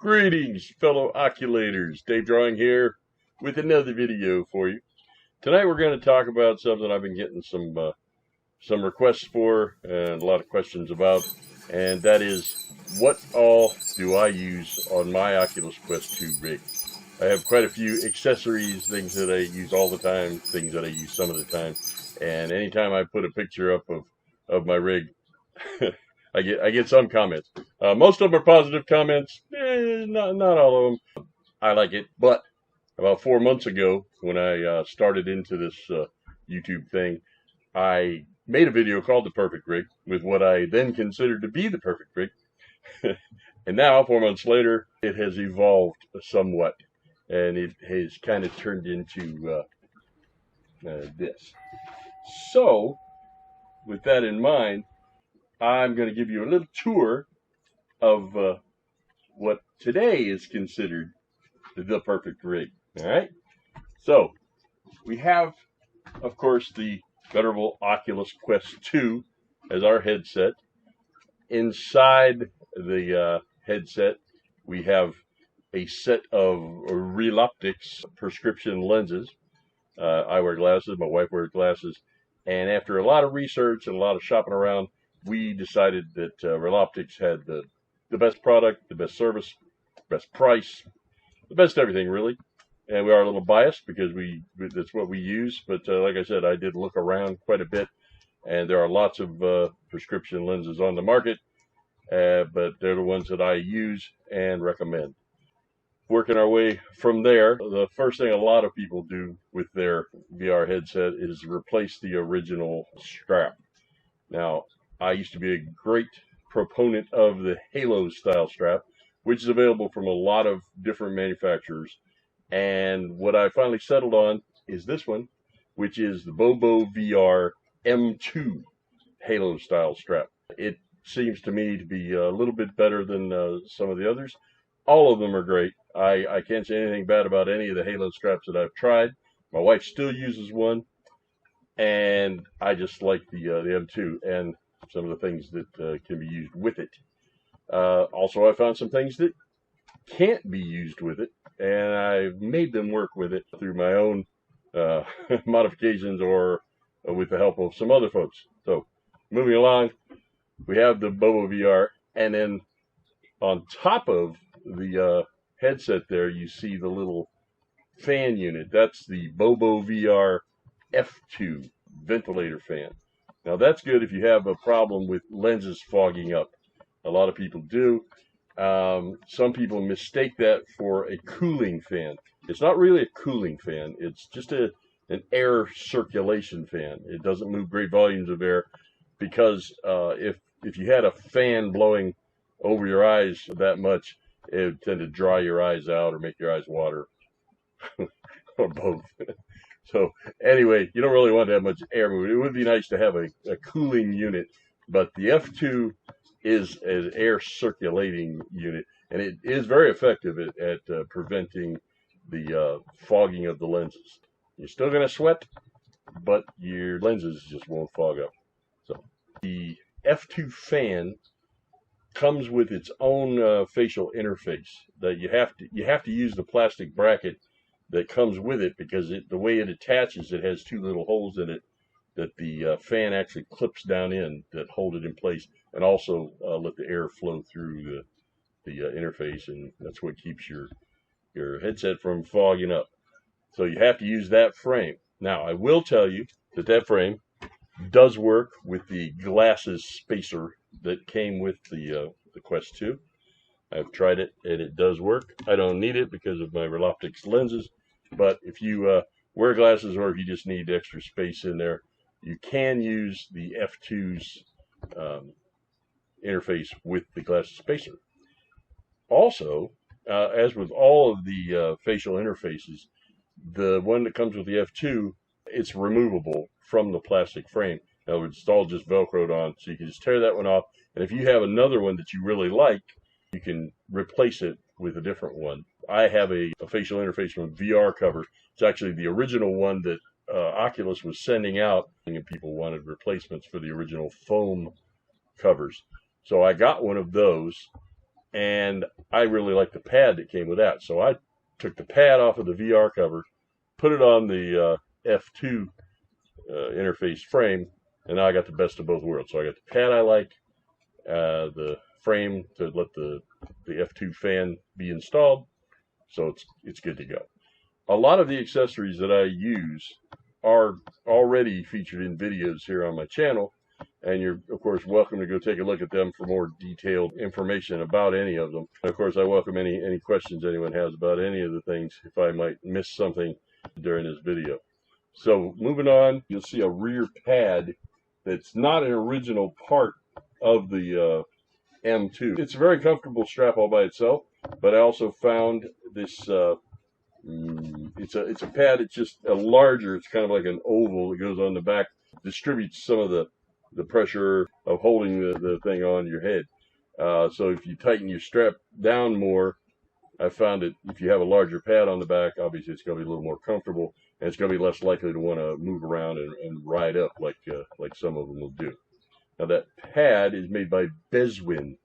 Greetings, fellow oculators. Dave Drawing here with another video for you. Tonight we're going to talk about something I've been getting some requests for and a lot of questions about, and that is what all do I use on my Oculus Quest 2 rig. I have quite a few accessories, things that I use all the time, things that I use some of the time, and anytime I put a picture up of my rig, I get some comments. Most of them are positive comments. Not all of them. I like it, but about 4 months ago, when I started into this YouTube thing, I made a video called The Perfect Rig with what I then considered to be the perfect rig. And now, 4 months later, it has evolved somewhat, and it has kind of turned into this. So, with that in mind, I'm going to give you a little tour of what today is considered the perfect rig. All right. So we have, of course, the venerable Oculus Quest 2 as our headset. Inside the headset, we have a set of Reloptics prescription lenses. I wear glasses. My wife wears glasses. And after a lot of research and a lot of shopping around, we decided that Reloptics had the best product, the best service, best price, the best everything, really. And we are a little biased because that's what we use. But like I said, I did look around quite a bit, and there are lots of prescription lenses on the market, but they're the ones that I use and recommend. Working our way from there, the first thing a lot of people do with their VR headset is replace the original strap. Now, I used to be a great proponent of the Halo style strap, which is available from a lot of different manufacturers. And what I finally settled on is this one, which is the Bobo VR M2 Halo style strap. It seems to me to be a little bit better than some of the others. All of them are great. I can't say anything bad about any of the Halo straps that I've tried. My wife still uses one, and I just like the M2 and some of the things that can be used with it. Also, I found some things that can't be used with it, and I've made them work with it through my own modifications or with the help of some other folks. So, moving along, we have the Bobo VR, and then on top of the headset there, you see the little fan unit. That's the Bobo VR F2 ventilator fan. Now, that's good if you have a problem with lenses fogging up. A lot of people do. Some people mistake that for a cooling fan. It's not really a cooling fan. It's just an air circulation fan. It doesn't move great volumes of air because if you had a fan blowing over your eyes that much, it would tend to dry your eyes out or make your eyes water, or both. So anyway, you don't really want to have much air movement. It would be nice to have a cooling unit, but the F2 is an air circulating unit, and it is very effective at preventing the fogging of the lenses. You're still going to sweat, but your lenses just won't fog up. So the F2 fan comes with its own facial interface that you have to use the plastic bracket that comes with it, because the way it attaches, it has two little holes in it that the fan actually clips down in that hold it in place, and also let the air flow through the interface, and that's what keeps your headset from fogging up. So you have to use that frame. Now, I will tell you that frame does work with the glasses spacer that came with the Quest 2. I've tried it, and it does work. I don't need it because of my Reloptics lenses, but if you wear glasses or if you just need extra space in there, you can use the F2's interface with the glasses spacer. Also, as with all of the facial interfaces, the one that comes with the F2, it's removable from the plastic frame. In other words, it's all just Velcroed on, so you can just tear that one off. And if you have another one that you really like, you can replace it with a different one. I have a facial interface from VR Cover. It's actually the original one that Oculus was sending out, and people wanted replacements for the original foam covers. So I got one of those, and I really like the pad that came with that. So I took the pad off of the VR cover, put it on the F2 interface frame, and now I got the best of both worlds. So I got the pad I like, the frame to let the F2 fan be installed, so it's good to go. A lot of the accessories that I use are already featured in videos here on my channel, and you're of course welcome to go take a look at them for more detailed information about any of them. And of course I welcome any questions anyone has about any of the things if I might miss something during this video. So moving on, you'll see a rear pad that's not an original part of the M2. It's a very comfortable strap all by itself, but I also found this it's a pad. It's just a larger, it's kind of like an oval that goes on the back, distributes some of the pressure of holding the thing on your head. So if you tighten your strap down more, I found that if you have a larger pad on the back, obviously it's going to be a little more comfortable, and it's going to be less likely to want to move around and ride up like some of them will do. Now that pad is made by Bezwin,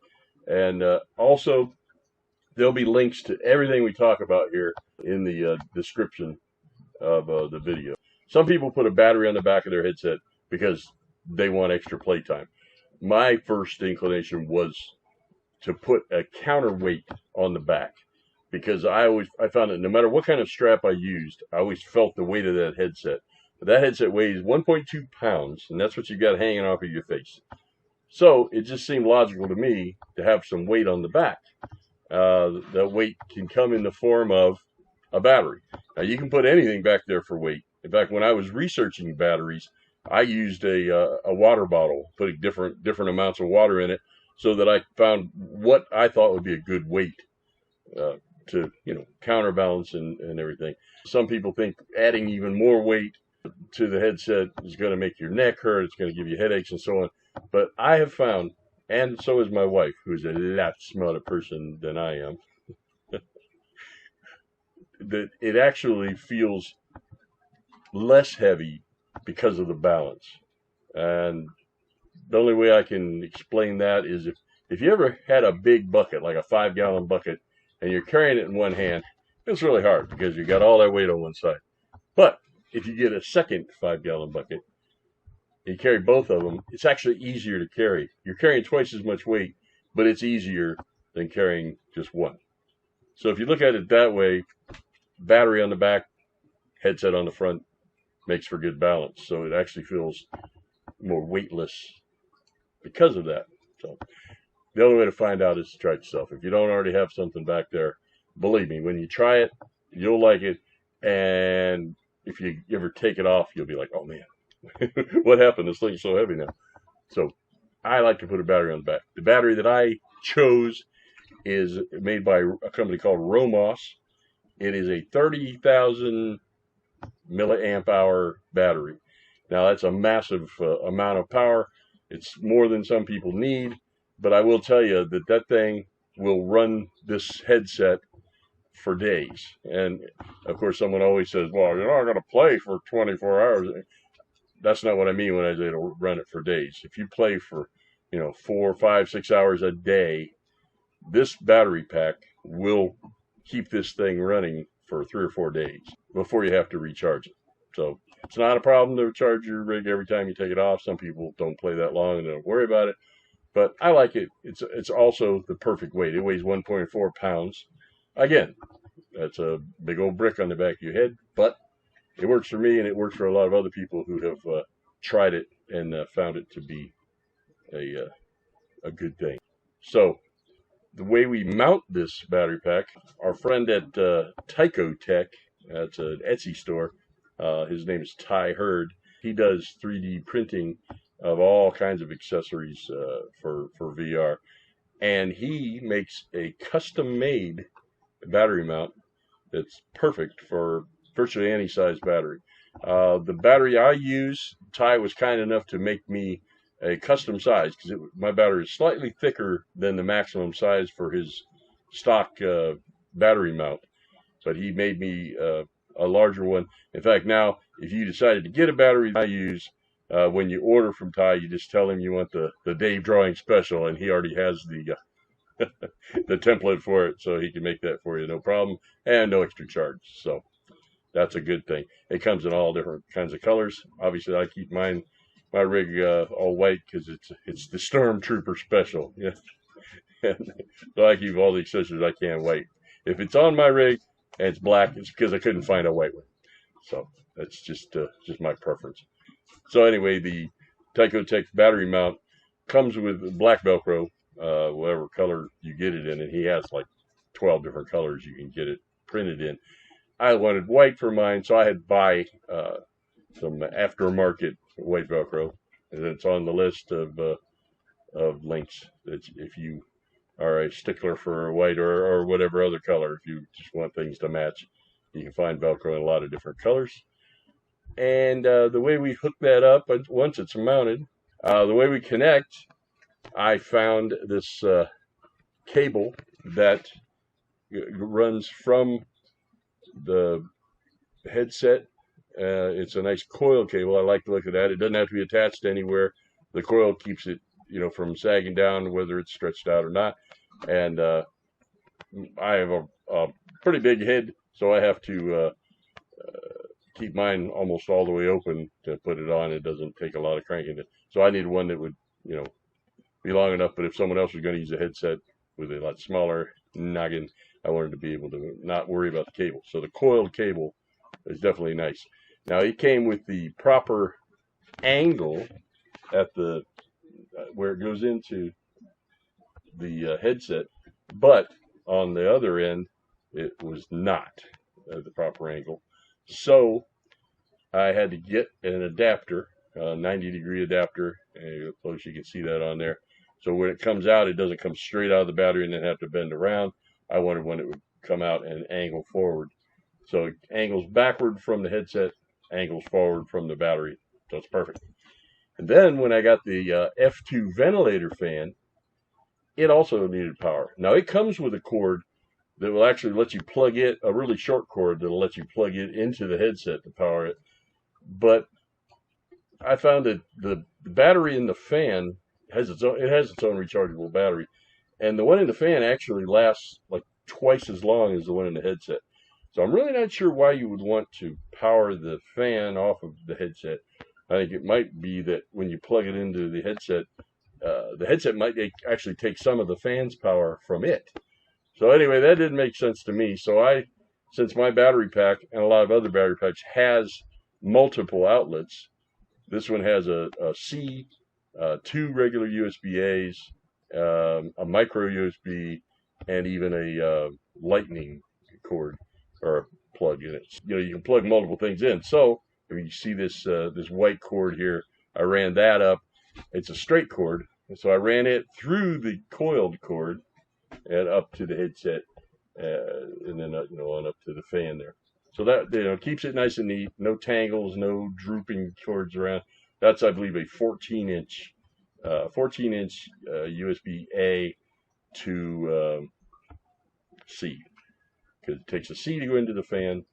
and also there'll be links to everything we talk about here in the description of the video. Some people put a battery on the back of their headset because they want extra playtime. My first inclination was to put a counterweight on the back, because I found that no matter what kind of strap I used, I always felt the weight of that headset. But that headset weighs 1.2 pounds, and that's what you got hanging off of your face. So it just seemed logical to me to have some weight on the back. That weight can come in the form of a battery. Now you can put anything back there for weight. In fact, when I was researching batteries, I used a water bottle, putting different amounts of water in it, so that I found what I thought would be a good weight to counterbalance and everything. Some people think adding even more weight to the headset is going to make your neck hurt. It's going to give you headaches and so on. But I have found, and so is my wife, who is a lot smarter person than I am, that it actually feels less heavy because of the balance. And the only way I can explain that is if you ever had a big bucket, like a 5-gallon bucket, and you're carrying it in one hand, it's really hard because you got all that weight on one side. But if you get a second 5-gallon bucket, you carry both of them, it's actually easier to carry. You're carrying twice as much weight, but it's easier than carrying just one. So if you look at it that way, battery on the back, headset on the front, makes for good balance. So it actually feels more weightless because of that. So the only way to find out is to try it yourself. If you don't already have something back there, believe me, when you try it, you'll like it. And if you ever take it off, you'll be like, oh man, what happened? This thing's so heavy now. So I like to put a battery on the back. The battery that I chose is made by a company called Romos. It is a 30,000 milliamp hour battery. Now that's a massive amount of power. It's more than some people need, but I will tell you that thing will run this headset for days. And of course someone always says, well, you're not going to play for 24 hours. That's not what I mean when I say to run it for days. If you play for 4, 5, 6 hours a day, this battery pack will keep this thing running for 3 or 4 days before you have to recharge it. So it's not a problem to charge your rig every time you take it off. Some people don't play that long and don't worry about it, but I like it. It's also the perfect weight. It weighs 1.4 pounds. Again, that's a big old brick on the back of your head, but it works for me, and it works for a lot of other people who have tried it and found it to be a good thing. So the way we mount this battery pack, our friend at TYCO Tech, that's an Etsy store, his name is Ty Hurd. He does 3D printing of all kinds of accessories for VR, and he makes a custom-made battery mount that's perfect for virtually any size battery. The battery I use, Ty was kind enough to make me a custom size, because my battery is slightly thicker than the maximum size for his stock battery mount, but he made me a larger one. In fact, now if you decided to get a battery I use, when you order from Ty, you just tell him you want the Dave Drawing Special, and he already has the template for it, so he can make that for you, no problem, and no extra charge. So that's a good thing. It comes in all different kinds of colors. Obviously, I keep my rig all white because it's the Stormtrooper special. Yeah, so I keep all the accessories I can white. If it's on my rig and it's black, it's because I couldn't find a white one. So that's just my preference. So anyway, the Taiko Tech battery mount comes with black Velcro, whatever color you get it in, and he has like 12 different colors you can get it printed in. I wanted white for mine, so I had to buy some aftermarket white Velcro, and it's on the list of links. If you are a stickler for white or whatever other color, if you just want things to match, you can find Velcro in a lot of different colors. And the way we hook that up, once it's mounted, the way we connect, I found this cable that runs from the headset. It's a nice coil cable. I like the look of that. It doesn't have to be attached anywhere. The coil keeps it, from sagging down, whether it's stretched out or not. And I have a pretty big head, so I have to keep mine almost all the way open to put it on. It doesn't take a lot of cranking it. So I need one that would, be long enough, but if someone else was going to use a headset with a lot smaller noggin, I wanted to be able to not worry about the cable. So the coiled cable is definitely nice. Now, it came with the proper angle at the where it goes into the headset, but on the other end, it was not at the proper angle. So I had to get an adapter, a 90-degree adapter, and close you can see that on there. So when it comes out, it doesn't come straight out of the battery and then have to bend around. I wanted one that would come out and angle forward. So it angles backward from the headset, angles forward from the battery. So it's perfect. And then when I got the F2 ventilator fan, it also needed power. Now it comes with a cord that will actually let you plug it, a really short cord that will let you plug it into the headset to power it. But I found that the battery in the fan has its own rechargeable battery, and the one in the fan actually lasts like twice as long as the one in the headset. So I'm really not sure why you would want to power the fan off of the headset. I think it might be that when you plug it into the headset might actually take some of the fan's power from it. So anyway, that didn't make sense to me. So since my battery pack and a lot of other battery packs has multiple outlets, this one has a C, 2 regular USB-A's, a micro USB, and even a lightning cord or a plug in it. You can plug multiple things in. So if you see this white cord here, I ran that up. It's a straight cord, so I ran it through the coiled cord and up to the headset, and then on up to the fan there. So that keeps it nice and neat. No tangles, no drooping cords around. That's, I believe, a 14-inch USB-A to C, because it takes a C to go into the fan,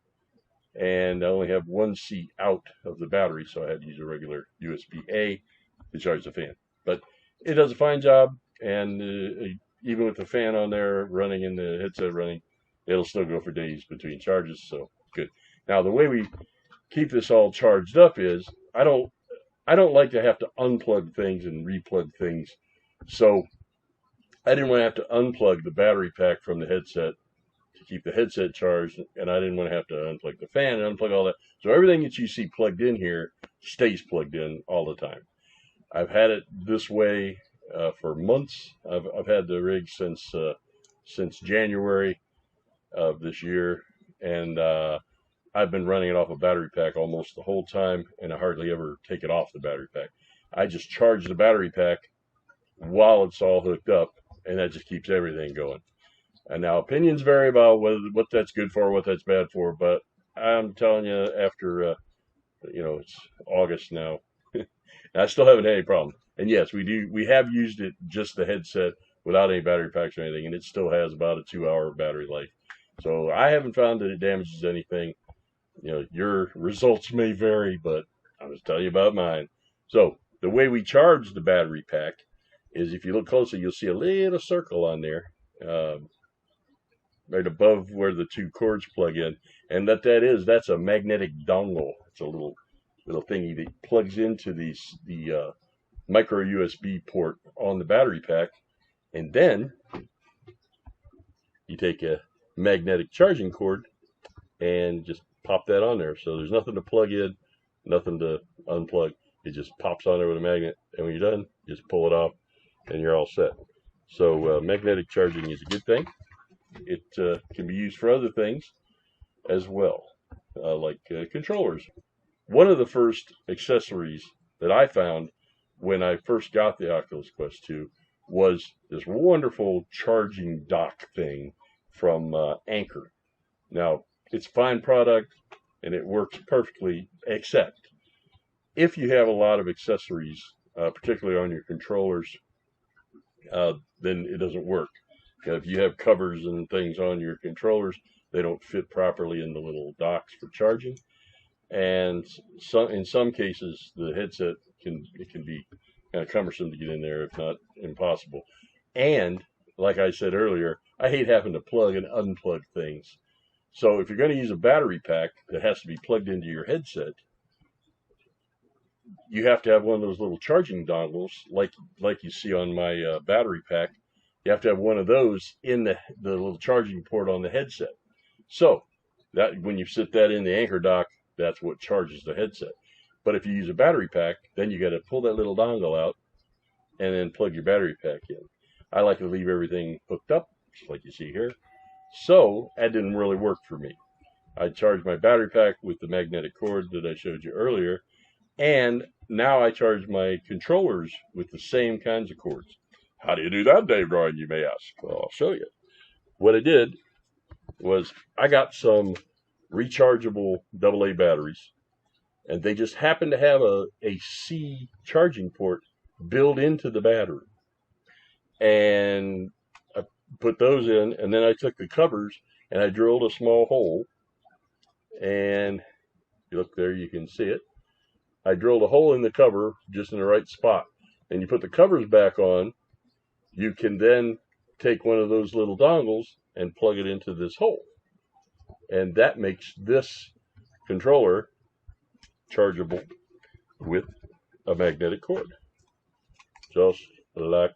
and I only have one C out of the battery, so I had to use a regular USB-A to charge the fan. But it does a fine job, and even with the fan on there running and the headset running, it'll still go for days between charges, so good. Now, the way we keep this all charged up is, I don't like to have to unplug things and replug things, so I didn't want to have to unplug the battery pack from the headset to keep the headset charged, and I didn't want to have to unplug the fan and unplug all that. So everything that you see plugged in here stays plugged in all the time. I've had it this way for months. I've had the rig since January of this year, and I've been running it off a battery pack almost the whole time, and I hardly ever take it off the battery pack. I just charge the battery pack while it's all hooked up, and that just keeps everything going. And now opinions vary about what that's good for, what that's bad for, but I'm telling you, after it's August now, I still haven't had any problem. And yes, we have used it, just the headset, without any battery packs or anything, and it still has about a 2-hour battery life. So I haven't found that it damages anything. Your results may vary, but I'll just tell you about mine. So the way we charge the battery pack is, if you look closely, you'll see a little circle on there. right above where the two cords plug in. And that's a magnetic dongle. It's a little thingy that plugs into the micro USB port on the battery pack, and then you take a magnetic charging cord and just pop that on there. So there's nothing to plug in, nothing to unplug. It just pops on there with a magnet, and when you're done, just pull it off, and you're all set. So magnetic charging is a good thing. It can be used for other things as well, like controllers. One of the first accessories that I found when I first got the Oculus Quest 2 was this wonderful charging dock thing from Anker. Now, it's a fine product, and it works perfectly, except if you have a lot of accessories, particularly on your controllers, then it doesn't work. If you have covers and things on your controllers, they don't fit properly in the little docks for charging. And in some cases, the headset can be kind of cumbersome to get in there, if not impossible. And like I said earlier, I hate having to plug and unplug things. So if you're going to use a battery pack that has to be plugged into your headset, you have to have one of those little charging dongles, like you see on my battery pack. You have to have one of those in the little charging port on the headset. So that when you sit that in the Anker dock, that's what charges the headset. But if you use a battery pack, then you got to pull that little dongle out and then plug your battery pack in. I like to leave everything hooked up, just like you see here. So that didn't really work for me. I charged my battery pack with the magnetic cord that I showed you earlier, and now I charge my controllers with the same kinds of cords. How do you do that, Dave Ryan, you may ask? Well, I'll show you. What I did was I got some rechargeable AA batteries, and they just happen to have a C charging port built into the battery. And I put those in, and then I took the covers and I drilled a small hole. And if you look there, you can see it. I drilled a hole in the cover just in the right spot. And you put the covers back on, you can then take one of those little dongles and plug it into this hole. And that makes this controller chargeable with a magnetic cord. Just like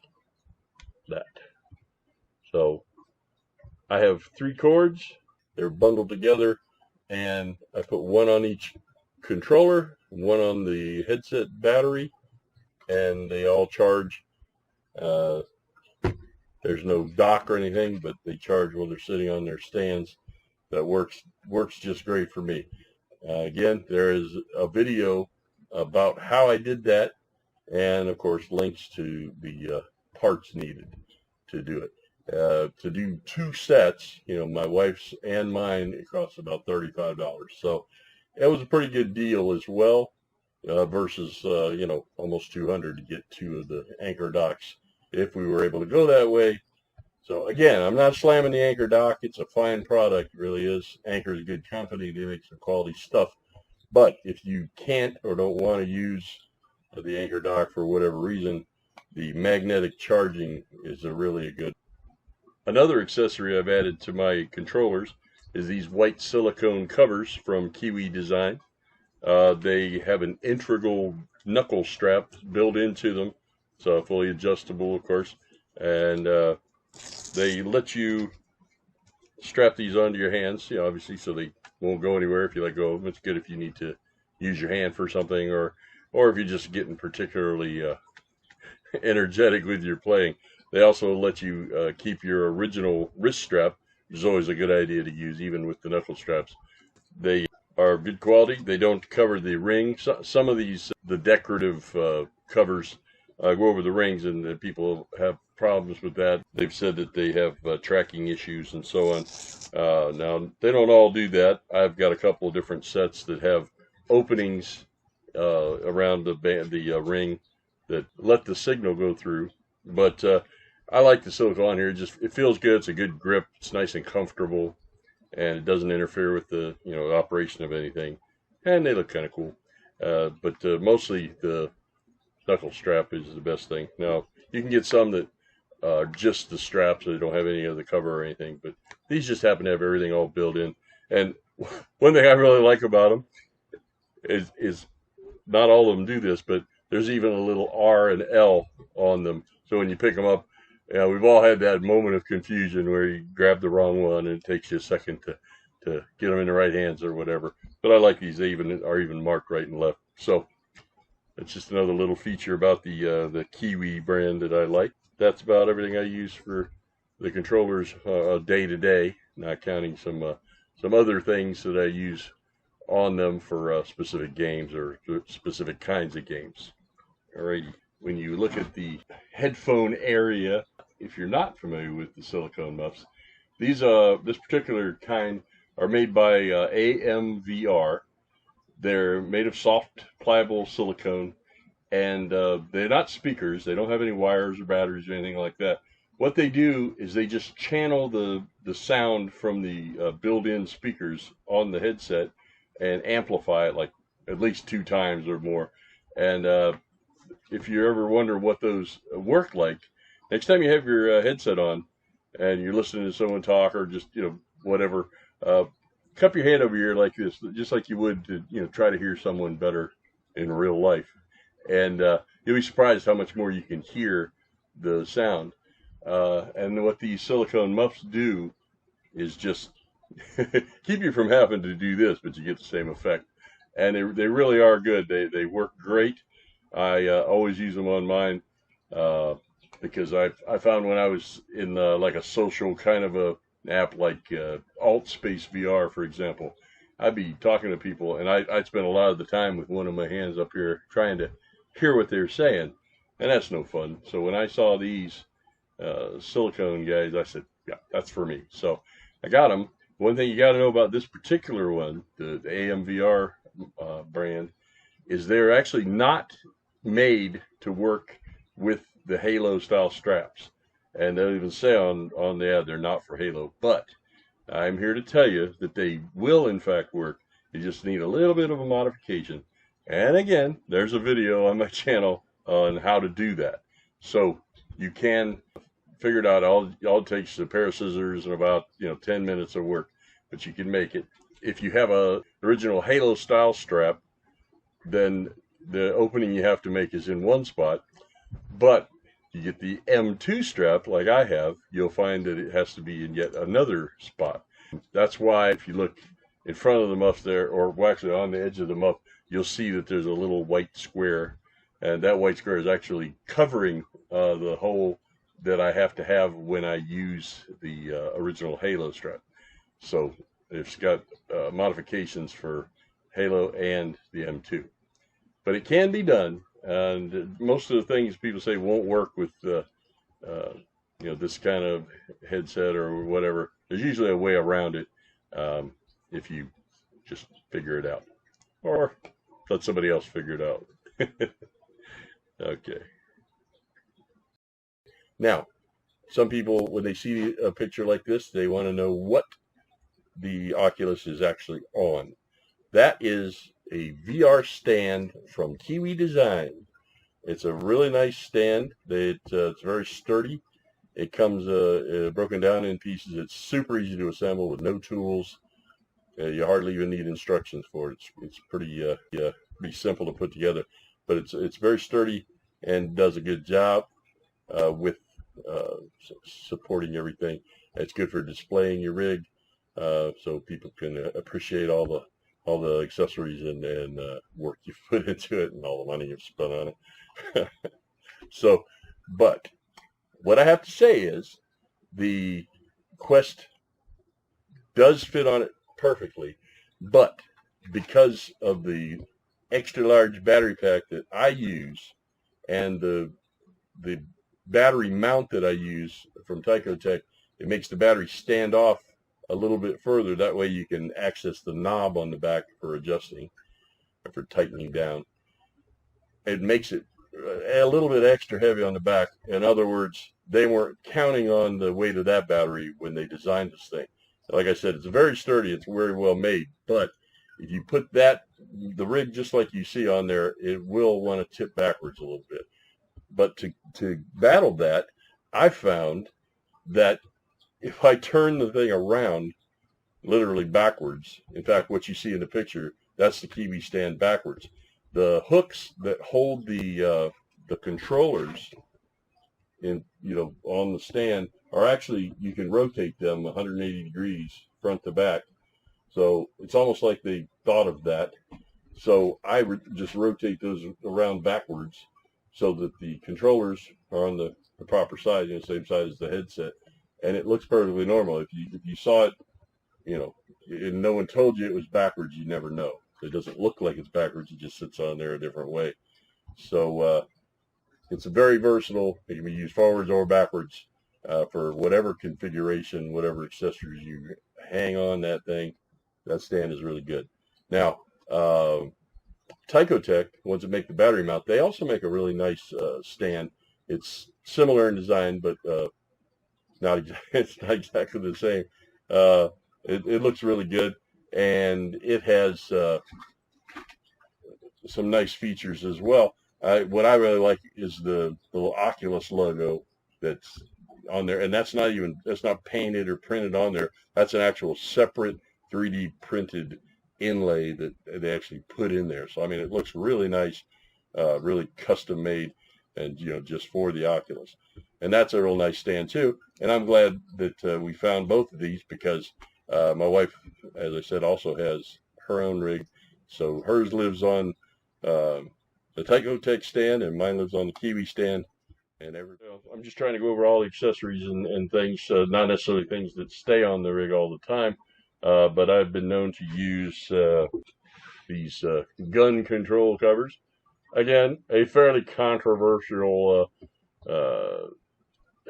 that. So I have 3 cords. They're bundled together, and I put one on each controller, one on the headset battery, and they all charge. There's no dock or anything, but they charge while they're sitting on their stands. That works just great for me. Again, there is a video about how I did that, and of course links to the parts needed to do it. To do 2 sets, my wife's and mine, it costs about $35. So it was a pretty good deal as well, versus almost $200 to get 2 of the Anker docks if we were able to go that way. So again, I'm not slamming the Anker dock. It's a fine product, it really is. Anker's a good company. They make some quality stuff. But if you can't or don't want to use the Anker dock for whatever reason, the magnetic charging is really a good. Another accessory I've added to my controllers is these white silicone covers from KIWI Design. They have an integral knuckle strap built into them. So fully adjustable, of course. And they let you strap these onto your hands, obviously, so they won't go anywhere if you let go of them. It's good if you need to use your hand for something, or if you're just getting particularly energetic with your playing. They also let you keep your original wrist strap, which is always a good idea to use, even with the knuckle straps. They are good quality. They don't cover the ring. Some of these, the decorative covers, go over the rings, and people have problems with that. They've said that they have tracking issues and so on. Now, they don't all do that. I've got a couple of different sets that have openings around the ring that let the signal go through. But I like the silicone here. It feels good. It's a good grip. It's nice and comfortable, and it doesn't interfere with the operation of anything. And they look kind of cool. But mostly the knuckle strap is the best thing. Now, you can get some that just the straps, so they don't have any of the cover or anything. But these just happen to have everything all built in. And one thing I really like about them is not all of them do this, but there's even a little R and L on them. So when you pick them up, we've all had that moment of confusion where you grab the wrong one and it takes you a second to get them in the right hands or whatever. But I like these. They are even marked right and left. So it's just another little feature about the KIWI brand that I like. That's about everything I use for the controllers day to day, not counting some other things that I use on them for specific games or specific kinds of games. Alrighty, when you look at the headphone area, if you're not familiar with the Silicone Muffs, these this particular kind are made by AMVR. They're made of soft, pliable silicone, and they're not speakers. They don't have any wires or batteries or anything like that. What they do is they just channel the sound from the built-in speakers on the headset and amplify it like at least 2 times or more. And if you ever wonder what those work like, next time you have your headset on and you're listening to someone talk or just whatever, cup your hand over your ear like this, just like you would to try to hear someone better in real life, and you'll be surprised how much more you can hear the sound. And what these Silicone Muffs do is just keep you from having to do this, but you get the same effect. And they really are good. They work great. I always use them on mine because I found when I was in like a social kind of a app like AltSpace VR, for example, I'd be talking to people and I'd spend a lot of the time with one of my hands up here trying to hear what they're saying, and that's no fun. So when I saw these silicone guys, I said, yeah, that's for me. So I got them. One thing you got to know about this particular one, the AMVR brand, is they're actually not made to work with the Halo style straps. And they'll even say on the ad they're not for Halo. But I'm here to tell you that they will in fact work. You just need a little bit of a modification. And again, there's a video on my channel on how to do that. So you can figure it out. All it takes is a pair of scissors and about 10 minutes of work. But you can make it. If you have a original Halo style strap, then the opening you have to make is in one spot. But you get the M2 strap like I have, you'll find that it has to be in yet another spot. That's why if you look in front of the muff there, or actually on the edge of the muff, you'll see that there's a little white square, and that white square is actually covering the hole that I have to have when I use the original Halo strap. So it's got modifications for Halo and the M2. But it can be done. And most of the things people say won't work with this kind of headset or whatever. There's usually a way around it if you just figure it out, or let somebody else figure it out. Okay. Now, some people, when they see a picture like this, they want to know what the Oculus is actually on. That is a VR stand from KIWI Design. It's a really nice stand. It's very sturdy. It comes broken down in pieces. It's super easy to assemble with no tools. You hardly even need instructions for it. It's pretty simple to put together, but it's very sturdy and does a good job with supporting everything. It's good for displaying your rig, so people can appreciate all the accessories and work you've put into it and all the money you've spent on it. So, but what I have to say is the Quest does fit on it perfectly, but because of the extra large battery pack that I use and the battery mount that I use from TYCO Tech, it makes the battery stand off a little bit further. That way you can access the knob on the back for adjusting or for tightening down. It makes it a little bit extra heavy on the back. In other words, they weren't counting on the weight of that battery when they designed this thing. Like I said, it's very sturdy. It's very well made. But if you put the rig just like you see on there, it will want to tip backwards a little bit. But to battle that, I found that if I turn the thing around, literally backwards, in fact, what you see in the picture, that's the KIWI stand backwards. The hooks that hold the controllers in, on the stand are actually, you can rotate them 180 degrees front to back. So it's almost like they thought of that. So I just rotate those around backwards so that the controllers are on the proper side, same side as the headset, and it looks perfectly normal. If you saw it, and no one told you it was backwards, you never know. It doesn't look like it's backwards; it just sits on there a different way. So it's very versatile. It can be used forwards or backwards for whatever configuration, whatever accessories you hang on that thing. That stand is really good. Now, Taiko, ones that make the battery mount, they also make a really nice stand. It's similar in design, but it's not exactly the same. It looks really good, and it has some nice features as well. What I really like is the little Oculus logo that's on there, and that's not painted or printed on there. That's an actual separate 3D printed inlay that they actually put in there. So I mean, it looks really nice, really custom made, and just for the Oculus. And that's a real nice stand too. And I'm glad that we found both of these because my wife, as I said, also has her own rig. So hers lives on the Taiko stand, and mine lives on the KIWI stand. And I'm just trying to go over all the accessories and things, not necessarily things that stay on the rig all the time. But I've been known to use these gun control covers. Again, a fairly controversial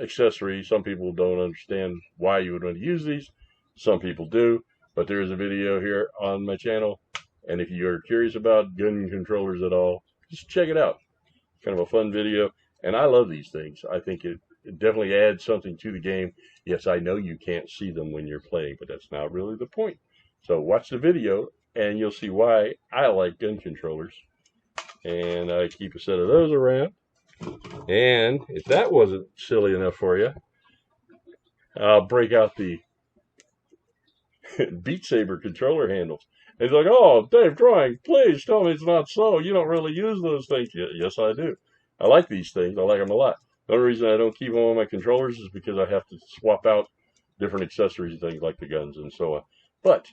accessory. Some people don't understand why you would want to use these. Some people do. But there is a video here on my channel. And if you are curious about gun controllers at all, just check it out. It's kind of a fun video. And I love these things. I think it definitely adds something to the game. Yes, I know you can't see them when you're playing, but that's not really the point. So watch the video, and you'll see why I like gun controllers. And I keep a set of those around. And if that wasn't silly enough for you, I'll break out the Beat Saber controller handles. And he's like, oh, Dave Drawing, please tell me it's not so. You don't really use those things. Yes, I do. I like these things. I like them a lot. The only reason I don't keep them on my controllers is because I have to swap out different accessories and things like the guns and so on. But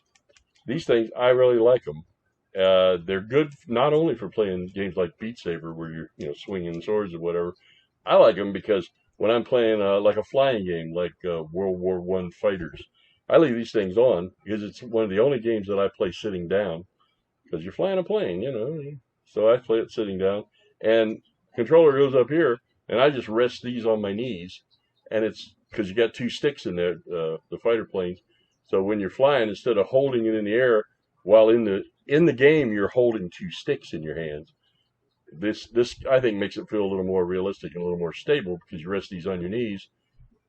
these things, I really like them. They're good not only for playing games like Beat Saber where you're swinging swords or whatever. I like them because when I'm playing like a flying game like World War I Fighters, I leave these things on because it's one of the only games that I play sitting down because you're flying a plane, So I play it sitting down, and controller goes up here, and I just rest these on my knees, and it's because you got two sticks in there, the fighter planes. So when you're flying, instead of holding it in the air while in the game, you're holding two sticks in your hands. This I think makes it feel a little more realistic and a little more stable because you rest these on your knees,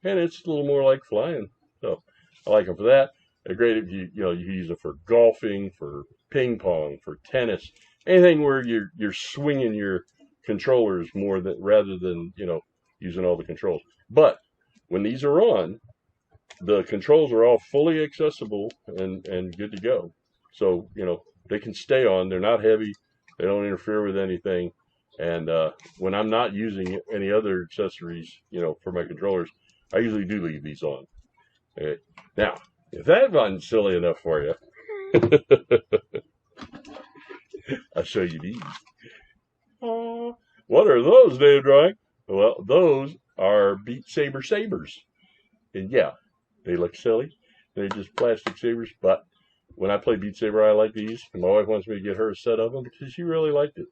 and it's a little more like flying. So I like them for that. They're great if you use it for golfing, for ping pong, for tennis, anything where you're swinging your controllers more than rather than using all the controls. But when these are on, the controls are all fully accessible and good to go. So they can stay on. They're not heavy. They don't interfere with anything. And when I'm not using any other accessories, for my controllers, I usually do leave these on. Okay. Now, if that wasn't silly enough for you, I'll show you these. What are those, Dave Drawing? Well, those are Beat Saber Sabers. And yeah, they look silly. They're just plastic sabers. But when I play Beat Saber, I like these. And my wife wants me to get her a set of them because she really liked it.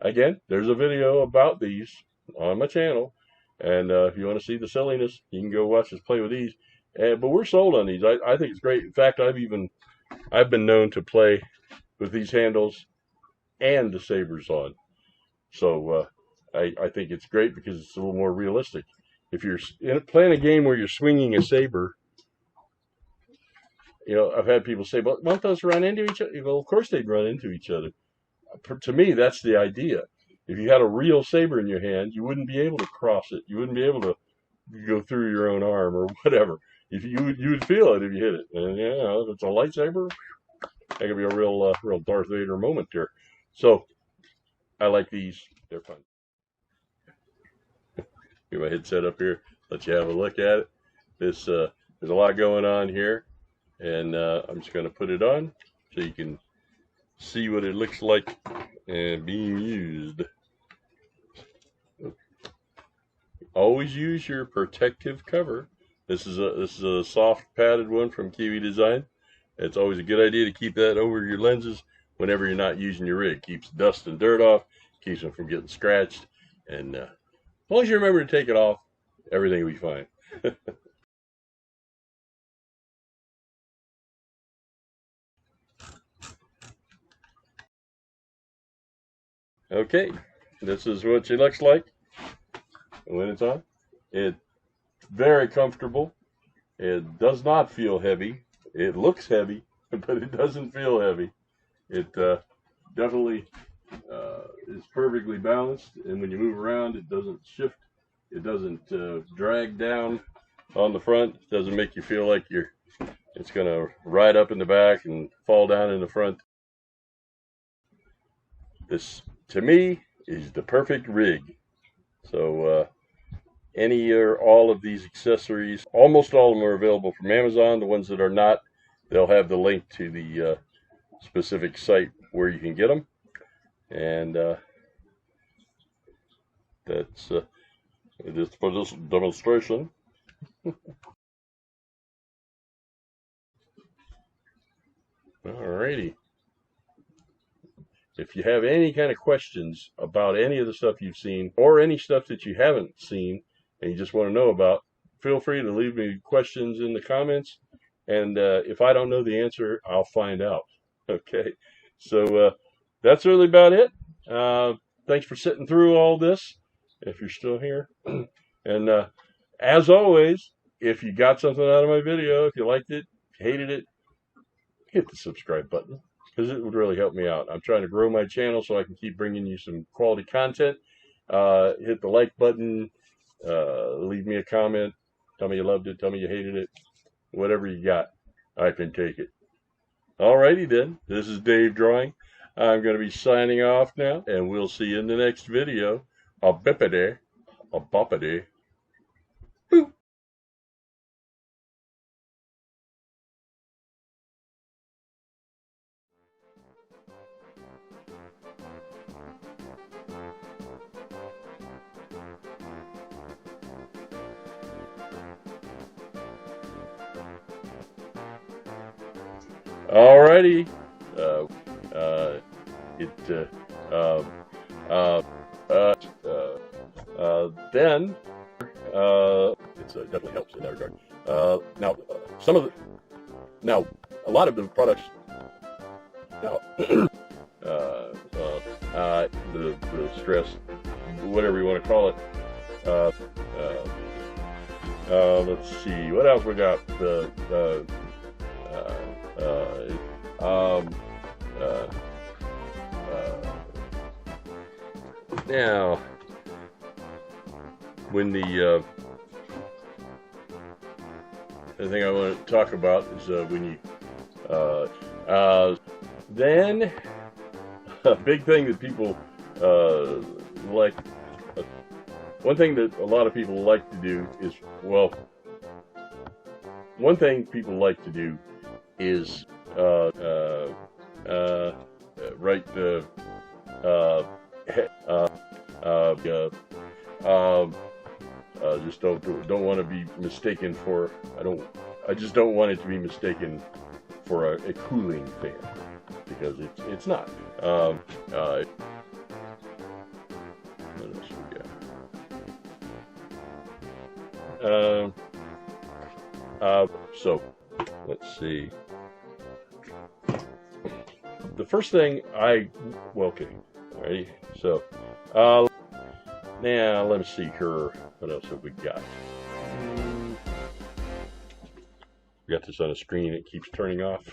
Again, there's a video about these on my channel. And if you want to see the silliness, you can go watch us play with these. But we're sold on these. I think it's great. In fact, I've been known to play with these handles and the sabers on. So I think it's great because it's a little more realistic. If you're playing a game where you're swinging a saber, I've had people say, "But won't those run into each other?" Well, of course they'd run into each other. To me, that's the idea. If you had a real saber in your hand, you wouldn't be able to cross it. You wouldn't be able to go through your own arm or whatever. If you would feel it if you hit it. And yeah, if it's a lightsaber, that could be a real Darth Vader moment there. So I like these. They're fun. Get my headset up here, let you have a look at it. There's a lot going on here, and I'm just going to put it on so you can see what it looks like being used. Always use your protective cover. This is a soft padded one from KIWI Design. It's always a good idea to keep that over your lenses whenever you're not using your rig. Keeps dust and dirt off, keeps them from getting scratched, and as long as you remember to take it off, everything will be fine. Okay, this is what she looks like when it's on. It's very comfortable. It does not feel heavy. It looks heavy, but it doesn't feel heavy. It definitely is perfectly balanced, and when you move around, it doesn't shift. It doesn't drag down on the front. It doesn't make you feel like it's going to ride up in the back and fall down in the front. This, to me, is the perfect rig. So any or all of these accessories, almost all of them are available from Amazon. The ones that are not, they'll have the link to the specific site where you can get them. And that's it is for this demonstration. Alrighty. If you have any kind of questions about any of the stuff you've seen or any stuff that you haven't seen and you just want to know about, feel free to leave me questions in the comments. And if I don't know the answer, I'll find out. Okay. So that's really about it. Thanks for sitting through all this, if you're still here. And as always, if you got something out of my video, if you liked it, hated it, hit the subscribe button, because it would really help me out. I'm trying to grow my channel so I can keep bringing you some quality content. Hit the like button, leave me a comment, tell me you loved it, tell me you hated it, whatever you got, I can take it. Alrighty then, this is Dave Drawing. I'm going to be signing off now, and we'll see you in the next video. A bippity, a boppity. Boop. Alrighty. Then it definitely helps in that regard. Now, a lot of the products now, the stress, whatever you want to call it. Let's see, what else we got? Now, when the thing I want to talk about is when you then a big thing that people like. One thing that a lot of people like to do is, well, one thing people like to do is write the just don't want to be mistaken for, I just don't want it to be mistaken for a cooling fan, because it's not. What else we got? So let's see. The first thing okay, alrighty. So now let me see here. What else have we got? We got this on a screen. It keeps turning off.